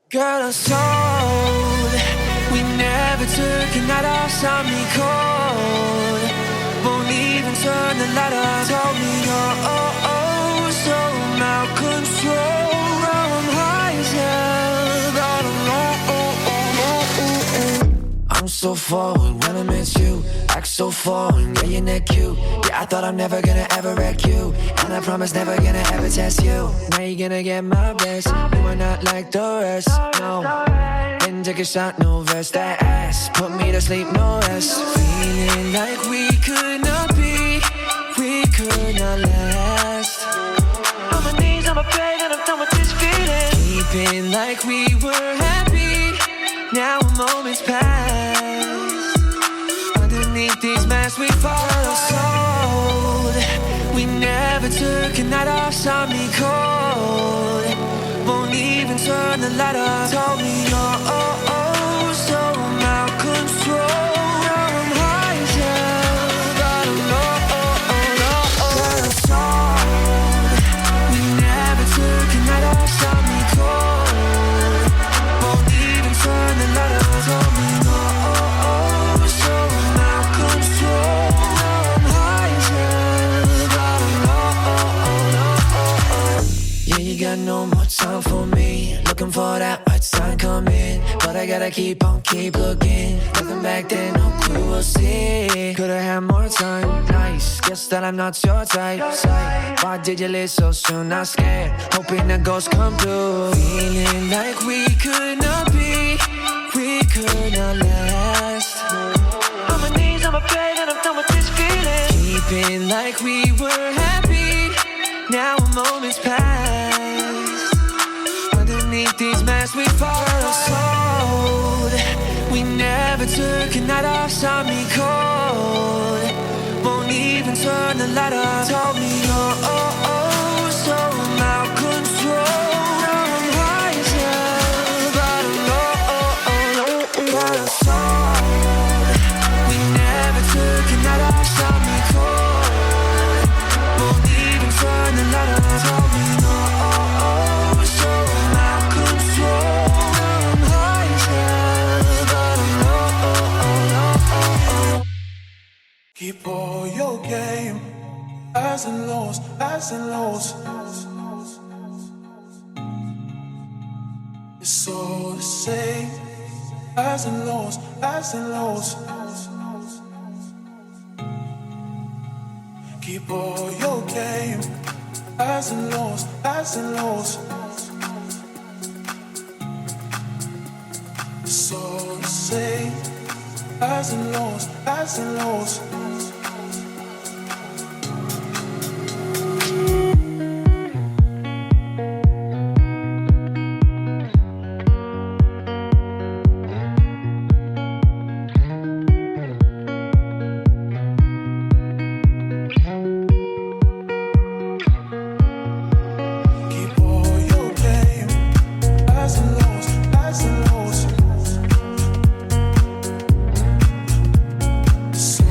Girl, I told we never took a night off, saw me cold. Won't even turn the light on. Told me you're so out control. Now I'm high as hell, but I'm so forward when I met you. Act so foreign, yeah, you're not cute. Yeah, I thought I'm never gonna ever wreck you, and I promise never gonna ever test you. Now you're gonna get my best. You are not like the rest, no. Didn't take a shot, no verse. That ass put me to sleep, no rest. Feeling like we could not be, we could not last. On my knees, on my bed, and I'm done with this feeling. Keeping like we were happy, now a moment's past. Underneath these masks we fall cold. We never took a night off, saw me cold. Won't even turn the light on. Told me you're so out control. Now I'm high as hell, but I'm told we never took a night off, saw me cold. Won't even turn the light on. Told me you're so out control. Now I'm high as hell, but I'm yeah, you got no more time for me. Looking for that right sign coming, but I gotta keep on, keep looking. Looking back then, no clue, we'll see. Could've had more time, nice. Guess that I'm not your type. Why did you leave so soon? Not scared, hoping the ghosts come through. Feeling like we could not be, we could not last. On my knees, on my bed, and I'm done with this feeling. Keeping like we were happy, now a moment's past. Underneath these masks we fall cold. We never took a night off, saw me cold. Won't even turn the light on. Told me you're so out control. Now I'm high as hell, but I'm told we never took a night off, saw me cold. Won't even turn the light on. Told me you're so out control. Now I'm high as hell, but I'm Keep all your game, highs and lows, highs and lows. It's all the same, highs and lows, highs and lows. Keep all your game, highs and lows, highs and lows. It's all the same, highs and lows, highs and lows. So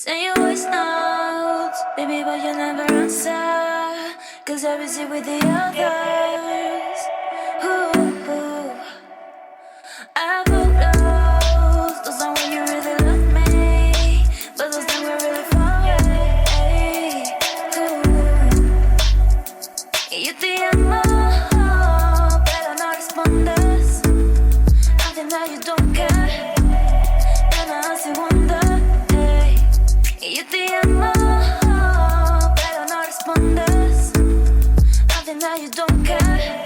Send your voice notes, baby, but you never answer. Cause I busy with the others. Ooh, I put those are when you really love me. But those things were really far away. Ooh, yo te amo, pero no respondes. I think that you don't care. And I ask you wonder. Yo te amo, pero no respondes. I think that you don't care.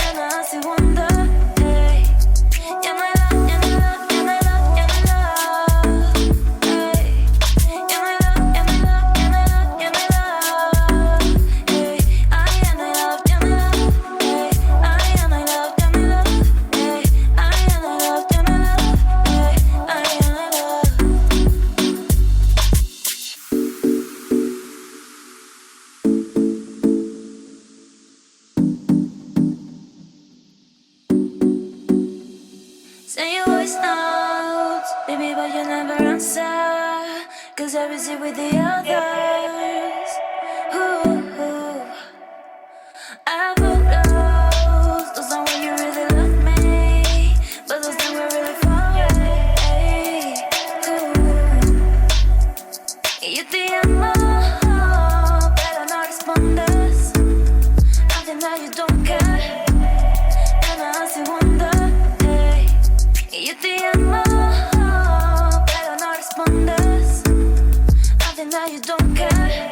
And I ask you wonder. Hey. Ya no hay love, ya no hay love, ya no hay love, ya no hay love. Hey. Ya no hay love, ya no hay love, ya no hay love, ya no hay love. Hey. Ay, ya no hay love, ya no hay love. Hey. Ay, ya no hay love, ya no hay love. Hey. Ay, ya no hay love, ya no hay love. Hey. Ay, ya no hay love. Send your voice notes, baby, but you never answer. Cause I busy with the others. Ooh, I put those are when you really love me. But those things were really far away. Ooh, yo te amo, pero no respondes. I think that you don't care. And I ask you wonder. Yo te amo, pero no respondes. I think that you don't care.